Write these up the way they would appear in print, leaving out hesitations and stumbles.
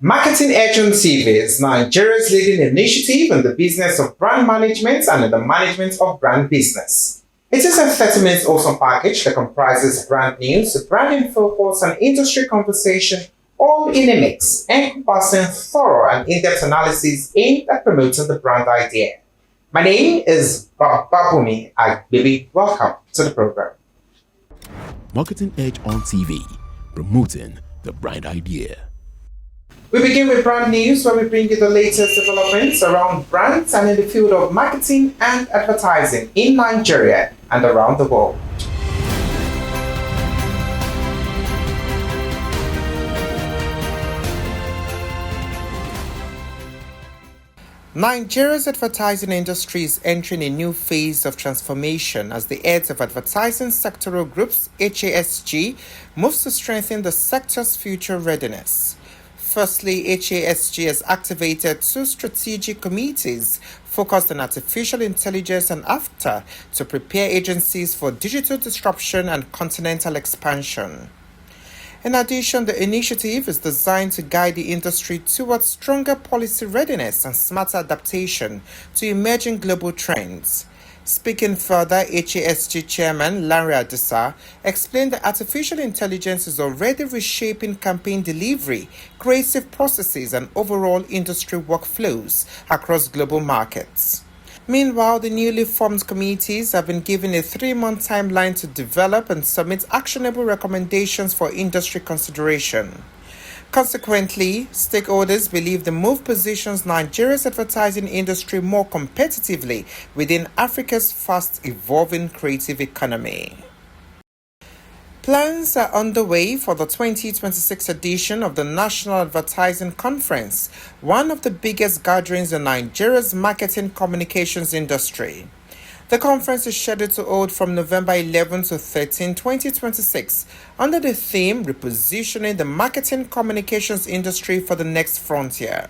Marketing Edge on TV is Nigeria's leading initiative in the business of brand management and in the management of brand business. It is a 30-minute awesome package that comprises brand news, branding focus, and industry conversation, all in a mix, encompassing thorough and in-depth analysis aimed at promoting the brand idea. My name is Babumi Agbibi. Welcome to the program. Marketing Edge on TV, promoting the brand idea. We begin with brand news, where we bring you the latest developments around brands and in the field of marketing and advertising in Nigeria and around the world. Nigeria's advertising industry is entering a new phase of transformation as the heads of advertising sectoral groups, HASG, moves to strengthen the sector's future readiness. Firstly, HASG has activated two strategic committees focused on artificial intelligence and AFTA to prepare agencies for digital disruption and continental expansion. In addition, the initiative is designed to guide the industry towards stronger policy readiness and smarter adaptation to emerging global trends. Speaking further, HASG Chairman Lanre Adisa explained that artificial intelligence is already reshaping campaign delivery, creative processes, and overall industry workflows across global markets. Meanwhile, the newly formed committees have been given a 3-month timeline to develop and submit actionable recommendations for industry consideration. Consequently, stakeholders believe the move positions Nigeria's advertising industry more competitively within Africa's fast-evolving creative economy. Plans are underway for the 2026 edition of the National Advertising Conference, one of the biggest gatherings in Nigeria's marketing communications industry. The conference is scheduled to hold from November 11 to 13, 2026, under the theme Repositioning the Marketing Communications Industry for the Next Frontier.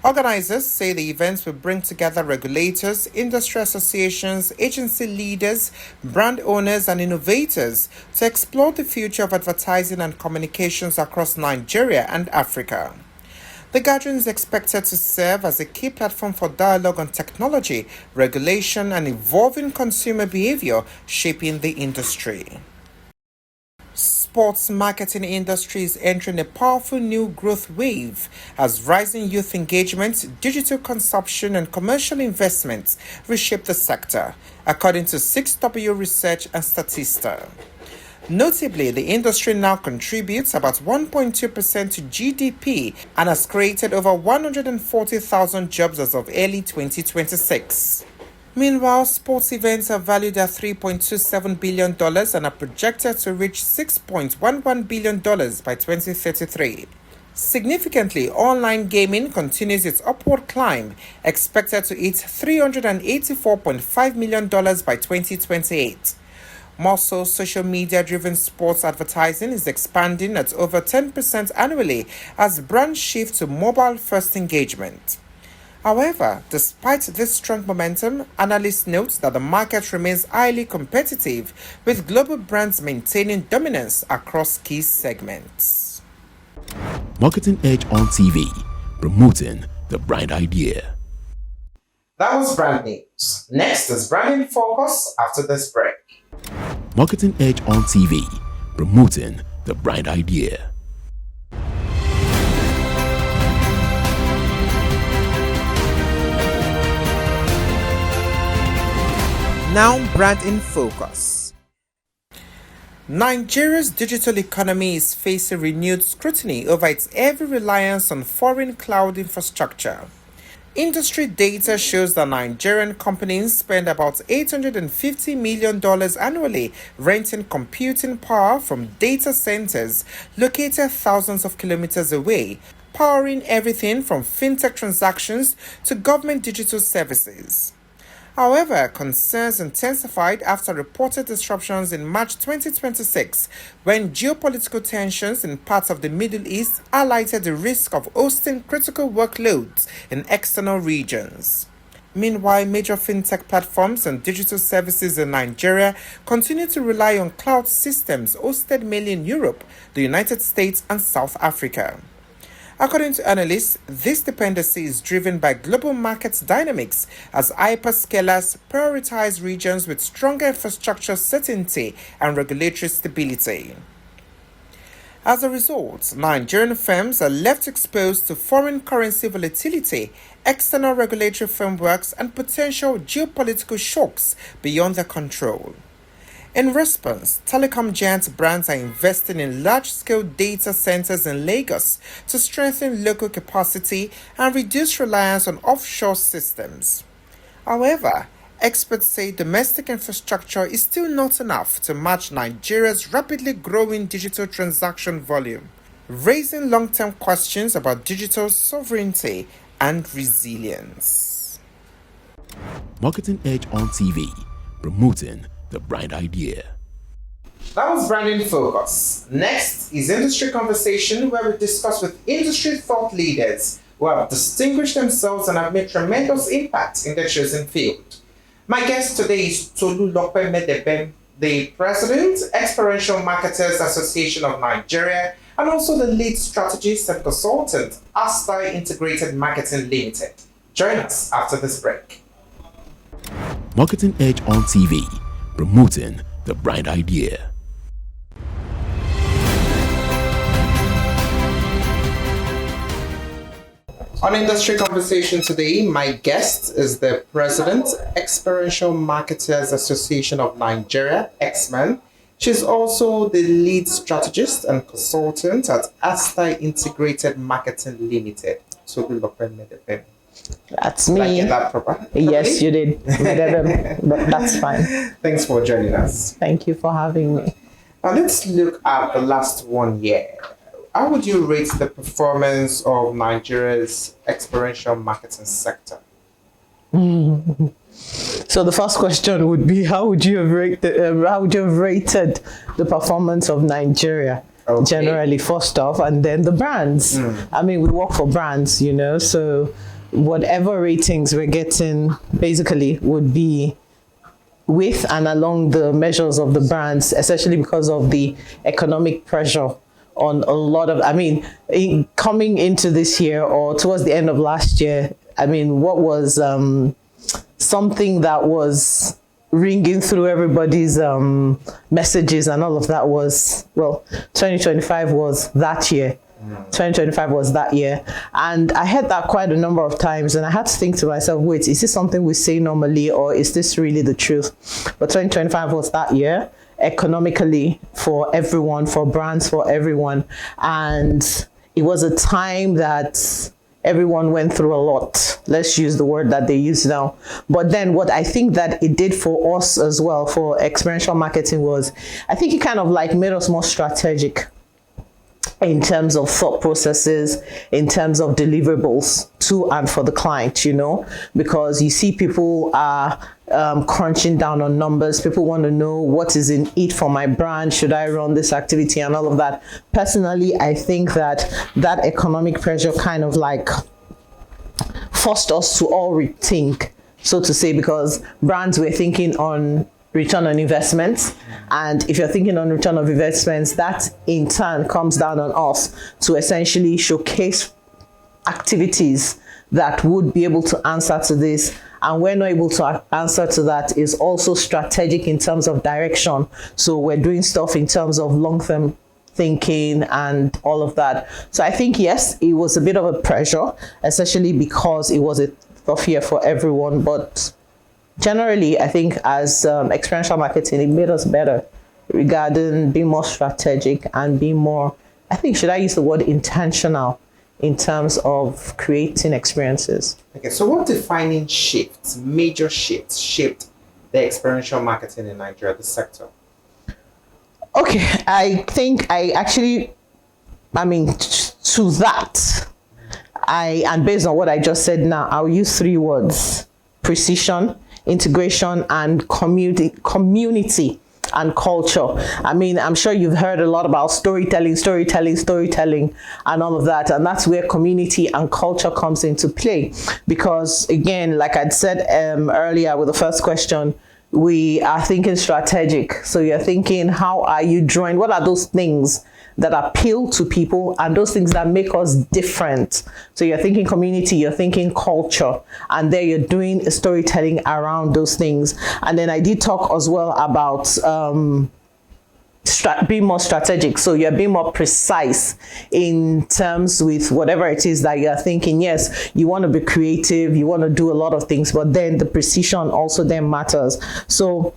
Organizers say the events will bring together regulators, industry associations, agency leaders, brand owners, and innovators to explore the future of advertising and communications across Nigeria and Africa. The gathering is expected to serve as a key platform for dialogue on technology, regulation, and evolving consumer behavior shaping the industry. Sports marketing industry is entering a powerful new growth wave as rising youth engagement, digital consumption, and commercial investments reshape the sector, according to 6W Research and Statista. Notably, the industry now contributes about 1.2% to GDP and has created over 140,000 jobs as of early 2026. Meanwhile, sports events are valued at $3.27 billion and are projected to reach $6.11 billion by 2033. Significantly, online gaming continues its upward climb, expected to hit $384.5 million by 2028. More so, social media-driven sports advertising is expanding at over 10% annually as brands shift to mobile-first engagement. However, despite this strong momentum, analysts note that the market remains highly competitive, with global brands maintaining dominance across key segments. Marketing Edge on TV, promoting the brand idea. That was brand news. Next is branding focus after this break. Marketing Edge on TV, promoting the brand idea. Now, brand in focus. Nigeria's digital economy is facing renewed scrutiny over its heavy reliance on foreign cloud infrastructure. Industry data shows that Nigerian companies spend about $850 million annually renting computing power from data centers located thousands of kilometers away, powering everything from fintech transactions to government digital services. However, concerns intensified after reported disruptions in March 2026 when geopolitical tensions in parts of the Middle East highlighted the risk of hosting critical workloads in external regions. Meanwhile, major fintech platforms and digital services in Nigeria continue to rely on cloud systems hosted mainly in Europe, the United States, and South Africa. According to analysts, this dependency is driven by global market dynamics as hyperscalers prioritize regions with stronger infrastructure certainty and regulatory stability. As a result, Nigerian firms are left exposed to foreign currency volatility, external regulatory frameworks, and potential geopolitical shocks beyond their control. In response, telecom giant brands are investing in large-scale data centers in Lagos to strengthen local capacity and reduce reliance on offshore systems. However, experts say domestic infrastructure is still not enough to match Nigeria's rapidly growing digital transaction volume, raising long-term questions about digital sovereignty and resilience. Marketing Edge on TV, promoting the bright idea. That was Branding Focus. Next is Industry Conversation, where we discuss with industry thought leaders who have distinguished themselves and have made tremendous impact in their chosen field. My guest today is Tolulope Medebem, the President, Experiential Marketers Association of Nigeria, and also the lead strategist and consultant, Aster Integrated Marketing Limited. Join us after this break. Marketing Edge on TV, promoting the bright idea. On Industry Conversation today, my guest is the President, Experiential Marketers Association of Nigeria, EXMAN. She's also the lead strategist and consultant at Aster Integrated Marketing Limited. Tolulope Medebem. That's me. Did I get that proper? Yes, you did. Medebem, but that's fine. Thanks for joining us. Thank you for having me. Now let's look at the last 1 year. How would you rate the performance of Nigeria's experiential marketing sector? So the first question would be, how would you have rated the performance of Nigeria? Okay. Generally, first off, and then the brands. I mean, we work for brands, you know, so whatever ratings we're getting basically would be with and along the measures of the brands, especially because of the economic pressure on a lot of, coming into this year or towards the end of last year, what was something that was ringing through everybody's messages and all of that was, 2025 was that year. 2025 was that year. And I heard that quite a number of times and I had to think to myself, wait, is this something we say normally or is this really the truth? But 2025 was that year, economically for everyone, for brands, for everyone. And it was a time that everyone went through a lot. Let's use the word that they use now. But then what I think that it did for us as well, for experiential marketing, was I think it kind of like made us more strategic in terms of thought processes, in terms of deliverables to and for the client, you know, because you see people are crunching down on numbers. People want to know what is in it for my brand. Should I run this activity and all of that? Personally, I think that that economic pressure kind of like forced us to all rethink, so to say, because brands were thinking on return on investments. And if you're thinking on return on investments, that in turn comes down on us to essentially showcase activities that would be able to answer to this. And we're not able to answer to that is also strategic in terms of direction. So we're doing stuff in terms of long-term thinking and all of that. So I think, yes, it was a bit of a pressure, especially because it was a tough year for everyone. But generally, I think as experiential marketing, it made us better regarding being more strategic and being more, I think, should I use the word intentional in terms of creating experiences? Okay, so what defining shifts, major shifts, shaped the experiential marketing in Nigeria, the sector? Okay, I think to that, and based on what I just said now, I'll use 3 words: precision, integration, and community and culture. I'm sure you've heard a lot about storytelling, and all of that. And that's where community and culture comes into play. Because again, like I'd said earlier with the first question, we are thinking strategic. So you're thinking, how are you drawing? What are those things that appeal to people and those things that make us different. So you're thinking community, you're thinking culture, and there you're doing storytelling around those things. And then I did talk as well about being more strategic. So you're being more precise in terms with whatever it is that you're thinking. Yes, you want to be creative, you want to do a lot of things, but then the precision also then matters. So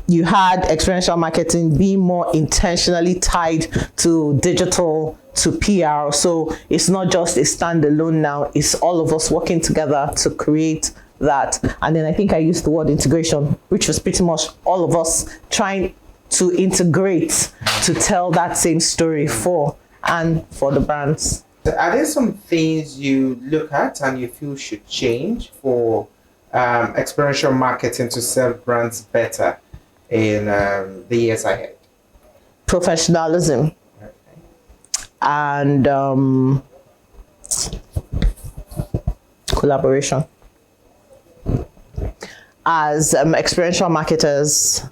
you had experiential marketing being more intentionally tied to digital, to PR. So it's not just a standalone now, it's all of us working together to create that. And then I think I used the word integration, which was pretty much all of us trying to integrate to tell that same story for the brands. Are there some things you look at and you feel should change for experiential marketing to serve brands better in the years ahead? Professionalism. Okay. And collaboration. As experiential marketers,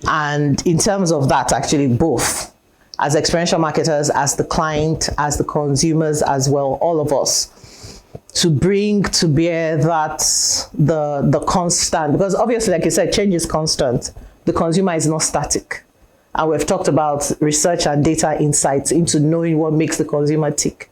and in terms of that, actually both, as experiential marketers, as the client, as the consumers as well, all of us, to bring to bear that the constant, because obviously, like you said, change is constant. The consumer is not static. And we've talked about research and data insights into knowing what makes the consumer tick.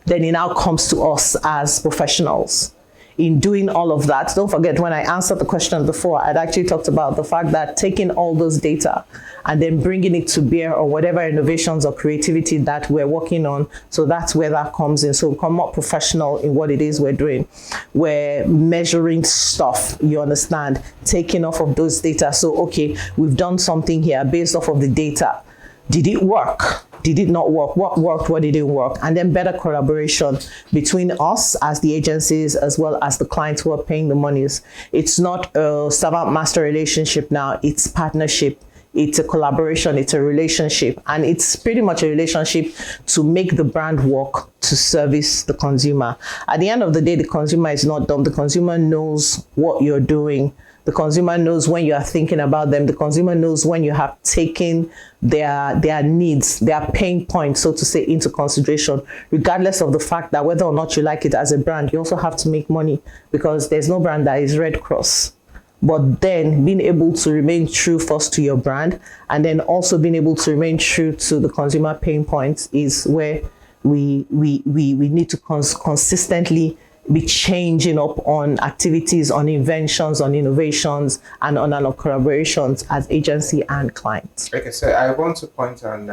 Then it now comes to us as professionals. In doing all of that, don't forget, when I answered the question before, I'd actually talked about the fact that taking all those data and then bringing it to bear on whatever innovations or creativity that we're working on. So that's where that comes in. So we become more professional in what it is we're doing. We're measuring stuff, you understand, taking off of those data. So, okay, we've done something here based off of the data. Did it work? Did it not work? What worked? What didn't work? And then better collaboration between us as the agencies as well as the clients who are paying the monies. It's not a servant-master relationship now. It's partnership. It's a collaboration. It's a relationship. And it's pretty much a relationship to make the brand work to service the consumer. At the end of the day, the consumer is not dumb. The consumer knows what you're doing. The consumer knows when you are thinking about them. The consumer knows when you have taken their needs, their pain points, so to say, into consideration, regardless of the fact that whether or not you like it as a brand, you also have to make money, because there's no brand that is Red Cross. But then being able to remain true first to your brand, and then also being able to remain true to the consumer pain points is where we need to consistently be changing up on activities, on inventions, on innovations, and on our collaborations as agency and clients. Okay, so I want to point on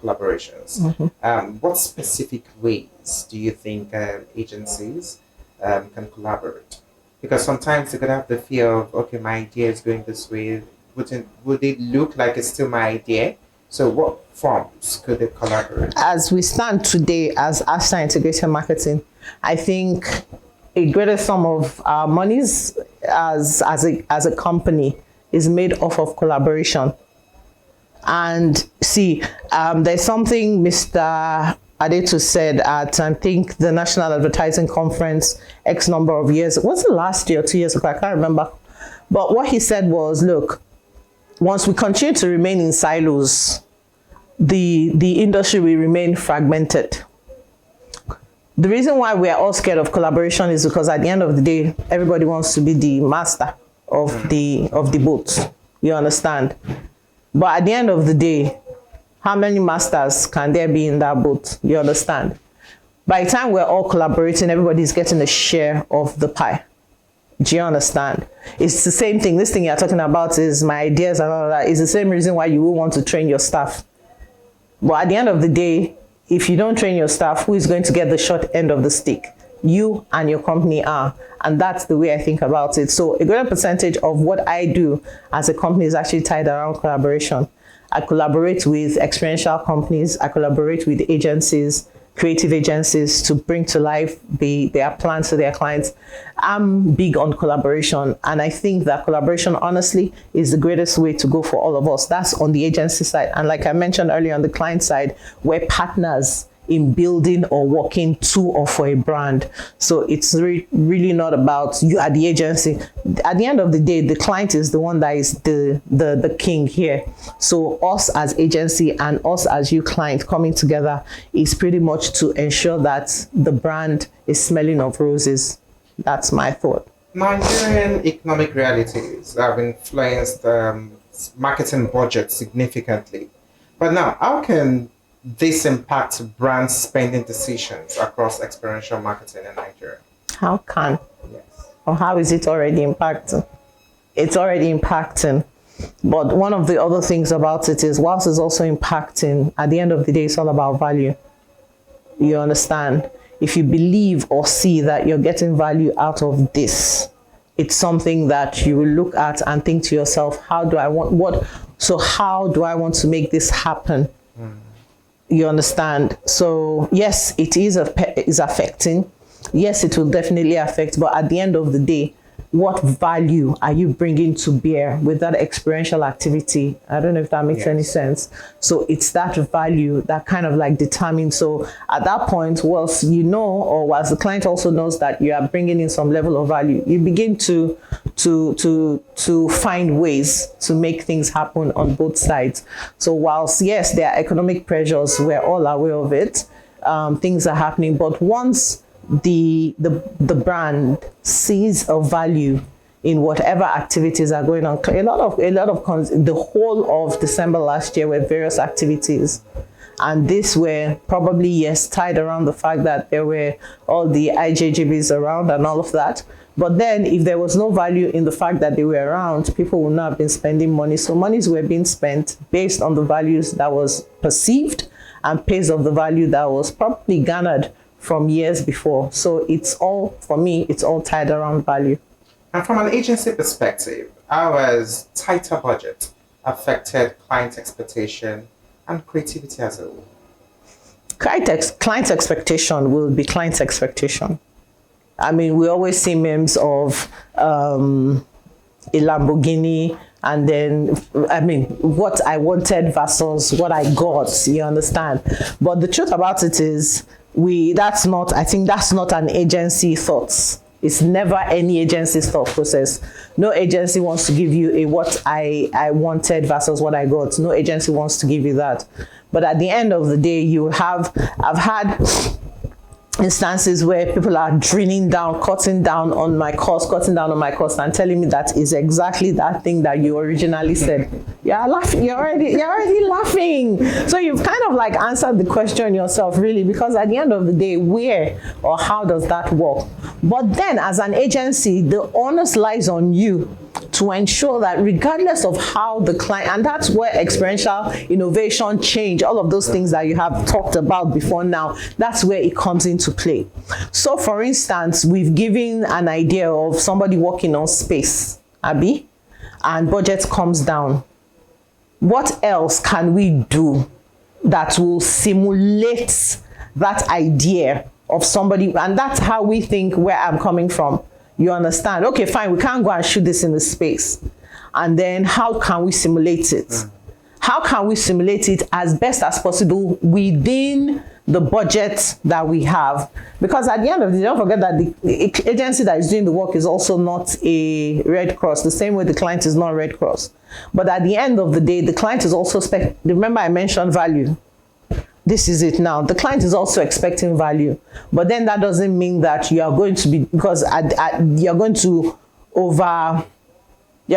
collaborations. Mm-hmm. What specific ways do you think agencies can collaborate? Because sometimes they could have the fear of, okay, my idea is going this way. Would it look like it's still my idea? So what forms could they collaborate? As we stand today as Aster Integrated Marketing, I think a greater sum of our monies as a company is made off of collaboration. And see, there's something Mr. Adetu said at, I think, the National Advertising Conference X number of years. Was it last year or 2 years ago? I can't remember. But what he said was, look, once we continue to remain in silos, the industry will remain fragmented. The reason why we are all scared of collaboration is because at the end of the day, everybody wants to be the master of the boat. You understand? But at the end of the day, how many masters can there be in that boat? You understand? By the time we're all collaborating, everybody's getting a share of the pie. Do you understand? It's the same thing. This thing you're talking about is my ideas and all that. It's the same reason why you will want to train your staff. But at the end of the day, if you don't train your staff, who is going to get the short end of the stick? You and your company are. And that's the way I think about it. So a greater percentage of what I do as a company is actually tied around collaboration. I collaborate with experiential companies. I collaborate with agencies, creative agencies, to bring to life their plans to their clients. I'm big on collaboration, and I think that collaboration, honestly, is the greatest way to go for all of us. That's on the agency side. And like I mentioned earlier, on the client side, we're partners in building or working to or for a brand. So it's really not about you at the agency. At the end of the day, the client is the one that is the king here. So us as agency and us as you client coming together is pretty much to ensure that the brand is smelling of roses. That's my thought. Nigerian economic realities have influenced marketing budget significantly. But now, how can this impact brand spending decisions across experiential marketing in Nigeria? How can? Yes. Or how is it already impacting? It's already impacting. But one of the other things about it is, whilst it's also impacting, at the end of the day, it's all about value. You understand? If you believe or see that you're getting value out of this, it's something that you will look at and think to yourself, how do I want to make this happen? You understand? So yes, it is affecting. Yes, it will definitely affect. But at the end of the day, what value are you bringing to bear with that experiential activity? I don't know if that makes any sense. So it's that value that kind of like determines. So at that point, whilst you know, or whilst the client also knows that you are bringing in some level of value, you begin to find ways to make things happen on both sides. So whilst yes, there are economic pressures, we're all aware of it. Things are happening, but once the brand sees a value in whatever activities are going on. The whole of December last year were various activities, and these were probably yes tied around the fact that there were all the IJGBs around and all of that. But then if there was no value in the fact that they were around, people would not have been spending money. So monies were being spent based on the values that was perceived and based on the value that was probably garnered from years before. So it's all, for me, it's all tied around value. And from an agency perspective, how has tighter budget affected client expectation and creativity as a whole? Client expectation will be client expectation. I mean, we always see memes of a Lamborghini, and then, I mean, what I wanted versus what I got, you understand? But the truth about it is, that's not an agency thought. It's never any agency's thought process. No agency wants to give you a what I wanted versus what I got. No agency wants to give you that. But at the end of the day, I've had instances where people are drilling down, cutting down on my cost, and telling me that is exactly that thing that you originally said. You're laughing, you're already laughing. So you've kind of like answered the question yourself, really, because at the end of the day, where or how does that work? But then as an agency, the onus lies on you to ensure that regardless of how the client, and that's where experiential innovation, change, all of those things that you have talked about before now, that's where it comes into play. So for instance, we've given an idea of somebody working on space, Abby, and budget comes down. What else can we do that will simulate that idea of somebody? And that's how we think, where I'm coming from. You understand? Okay, fine, we can't go and shoot this in the space. And then how can we simulate it? How can we simulate it as best as possible within the budget that we have? Because at the end of the day, don't forget that the agency that is doing the work is also not a Red Cross, the same way the client is not Red Cross. But at the end of the day, the client is also remember I mentioned value. This is it now. The client is also expecting value. But then that doesn't mean that you are going to be, because you're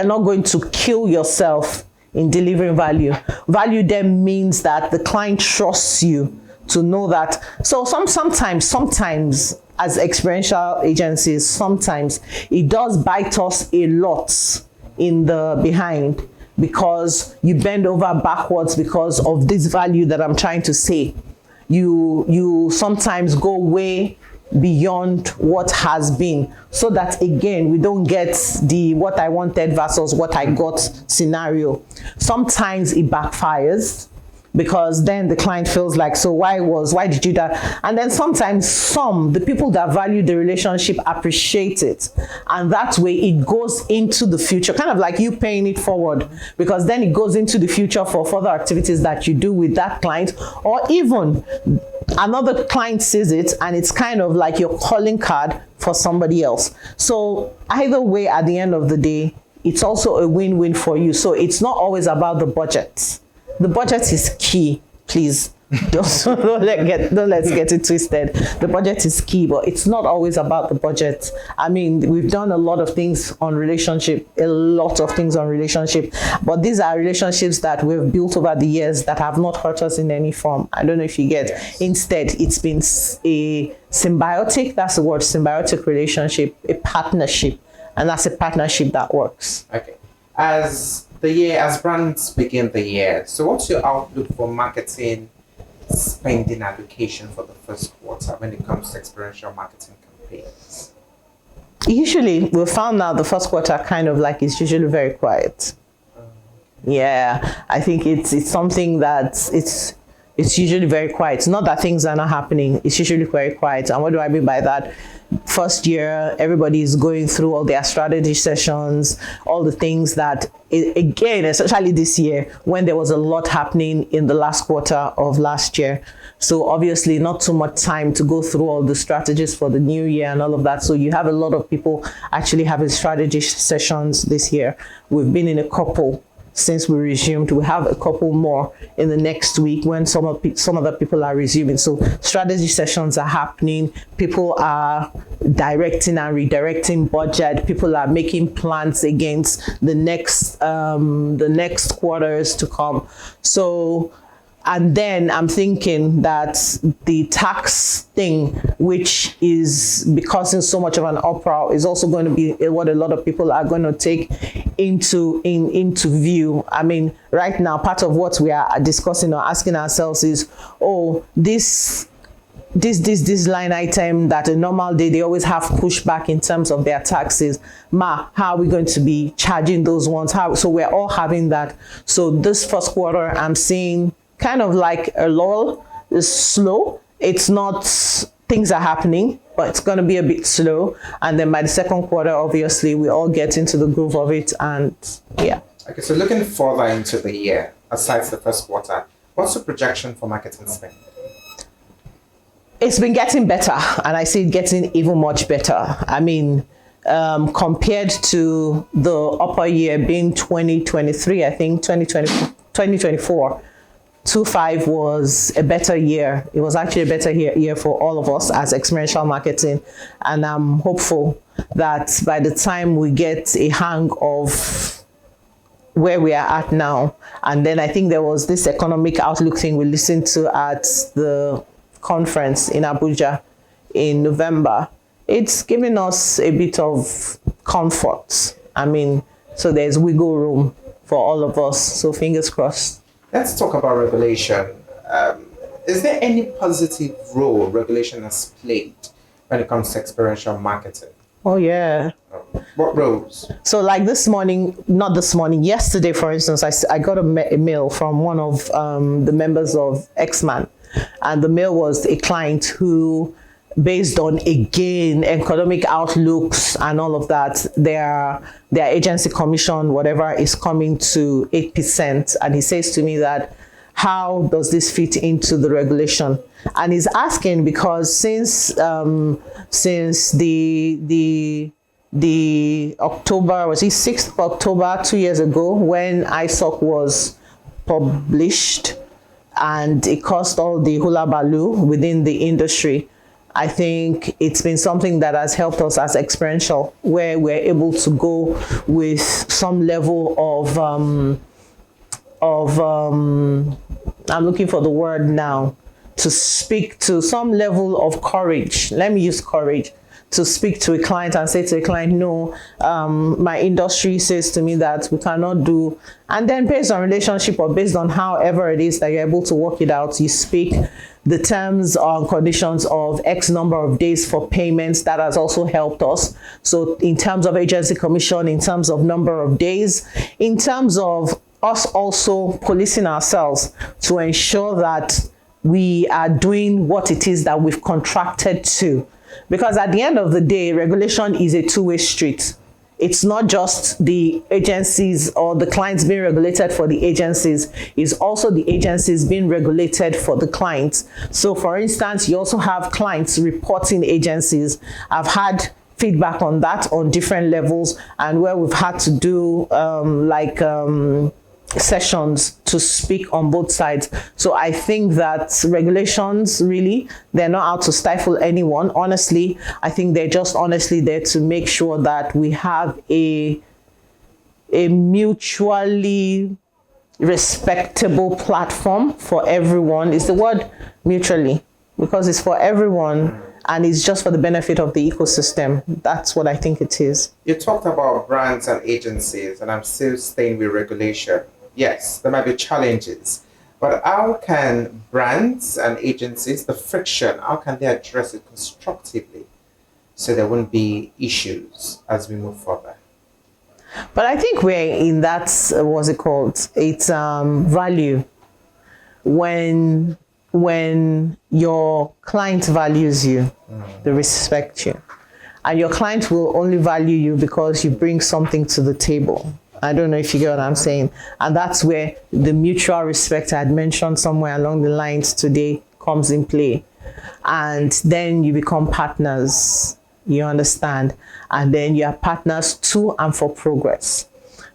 not going to kill yourself in delivering value. Value then means that the client trusts you to know that. So sometimes as experiential agencies, sometimes it does bite us a lot in the behind, because you bend over backwards because of this value that I'm trying to say. You sometimes go way beyond what has been, so that again we don't get the what I wanted versus what I got scenario. Sometimes it backfires, because then the client feels like, so why did you that? And then sometimes the people that value the relationship appreciate it, and that way it goes into the future, kind of like you paying it forward, because then it goes into the future for further activities that you do with that client, or even another client sees it, and it's kind of like your calling card for somebody else. So either way, at the end of the day, it's also a win-win for you. So it's not always about the budget. The budget is key, please. Let's get it twisted. The budget is key, but it's not always about the budget. I mean, we've done a lot of things on relationship, but these are relationships that we've built over the years that have not hurt us in any form. I don't know if you get. Yes. Instead, it's been a symbiotic, that's the word, symbiotic relationship, a partnership, and that's a partnership that works. Okay. As brands begin the year, so what's your outlook for marketing spending allocation for the first quarter when it comes to experiential marketing campaigns? Usually, we found out the first quarter kind of like it's usually very quiet. Yeah, I think it's something that it's usually very quiet. It's not that things are not happening. It's usually very quiet. And what do I mean by that? First year, everybody is going through all their strategy sessions, all the things that, again, especially this year, when there was a lot happening in the last quarter of last year. So obviously not too much time to go through all the strategies for the new year and all of that. So you have a lot of people actually having strategy sessions this year. We've been in a couple since we resumed. We have a couple more in the next week when some other people are resuming. So strategy sessions are happening. People are directing and redirecting budget. People are making plans against the next quarters to come. So, and then I'm thinking that the tax thing, which is causing so much of an uproar, is also going to be what a lot of people are going to take into view. I mean, right now, part of what we are discussing or asking ourselves is, oh, this line item that a normal day they always have pushback in terms of their taxes. How are we going to be charging those ones? So we're all having that. So this first quarter, I'm seeing kind of like a lull. It's slow. It's not, things are happening, but it's going to be a bit slow. And then by the second quarter, obviously, we all get into the groove of it. And yeah. Okay, so looking further into the year, aside the first quarter, what's the projection for marketing spend? It's been getting better, and I see it getting even much better. I mean, compared to the upper year being 2023, I think 2024, 25 was a better year. It was actually a better year for all of us as experiential marketing. And I'm hopeful that by the time we get a hang of where we are at now, and then I think there was this economic outlook thing we listened to at the conference in Abuja in November, it's giving us a bit of comfort. I mean, so there's wiggle room for all of us. So fingers crossed. Let's talk about regulation. Is there any positive role regulation has played when it comes to experiential marketing? Oh, yeah. What roles? So like yesterday, for instance, I got a mail from one of the members of EXMAN. And the mail was a client who, based on, again, economic outlooks and all of that, their agency commission, whatever, is coming to 8%. And he says to me that, how does this fit into the regulation? And he's asking because since the October, was it 6th of October, 2 years ago, when ISOC was published, and it caused all the hula baloo within the industry, I think it's been something that has helped us as experiential, where we're able to go with some level of I'm looking for the word now, to speak to some level of courage. Let me use courage to speak to a client and say to a client, no, my industry says to me that we cannot do, and then based on relationship or based on however it is that you're able to work it out, you speak the terms or conditions of X number of days for payments. That has also helped us. So in terms of agency commission, in terms of number of days, in terms of us also policing ourselves to ensure that we are doing what it is that we've contracted to. Because at the end of the day, regulation is a two-way street. it's not just the agencies or the clients being regulated for the agencies, it's also the agencies being regulated for the clients. So for instance, you also have clients reporting agencies. I've had feedback on that on different levels, and where we've had to do sessions to speak on both sides. So I think that regulations, really, they're not out to stifle anyone. Honestly, I think they're just honestly there to make sure that we have a mutually respectable platform for everyone. It's the word mutually, because it's for everyone and it's just for the benefit of the ecosystem. That's what I think it is. You talked about brands and agencies, and I'm still staying with regulation. Yes, there might be challenges, but how can brands and agencies, the friction, how can they address it constructively so there won't be issues as we move further? But I think we're in that, what's it called? It's value. When your client values you, they respect you. And your client will only value you because you bring something to the table. I don't know if you get what I'm saying. And that's where the mutual respect I had mentioned somewhere along the lines today comes in play. And then you become partners, you understand? And then you are partners to and for progress.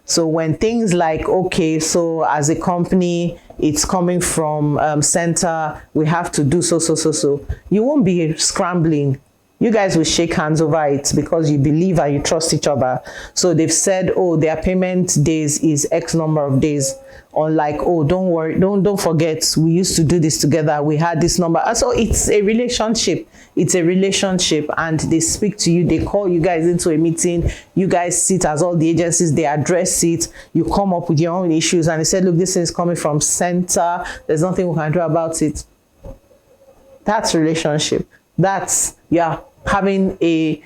So when things like, okay, so as a company, it's coming from center, we have to do so, you won't be scrambling. You guys will shake hands over it because you believe and you trust each other. So they've said, oh, their payment days is X number of days. Unlike, oh, don't worry, don't forget, we used to do this together. We had this number. So it's a relationship. It's a relationship, and they speak to you. They call you guys into a meeting. You guys sit as all the agencies. They address it. You come up with your own issues, and they said, look, this is coming from center. There's nothing we can do about it. That's relationship. That's, yeah, having a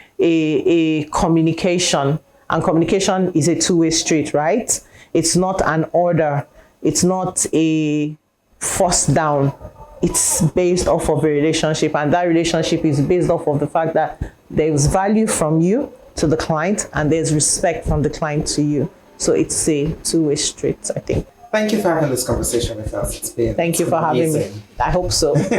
communication, and communication is a two-way street, right? It's not an order. It's not a force down. It's based off of a relationship, and that relationship is based off of the fact that there's value from you to the client and there's respect from the client to you. So it's a two-way street, I think. Thank you for having this conversation with us. Thank you for having me. I hope so. I've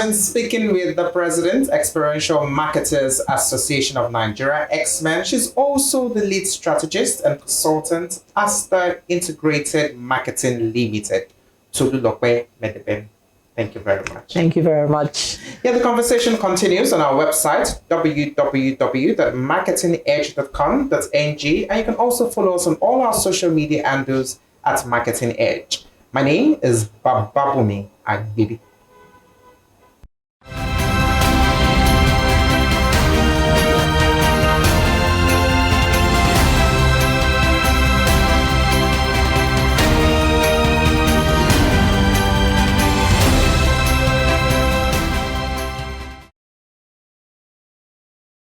been speaking with the President, Experiential Marketers Association of Nigeria, EXMAN. She's also the lead strategist and consultant, Aster Integrated Marketing Limited. Tolulope Medebem. Thank you very much. Thank you very much. Yeah, the conversation continues on our website, www.marketingedge.com.ng, and you can also follow us on all our social media handles at Marketing Edge. My name is Bababumi Agbibi.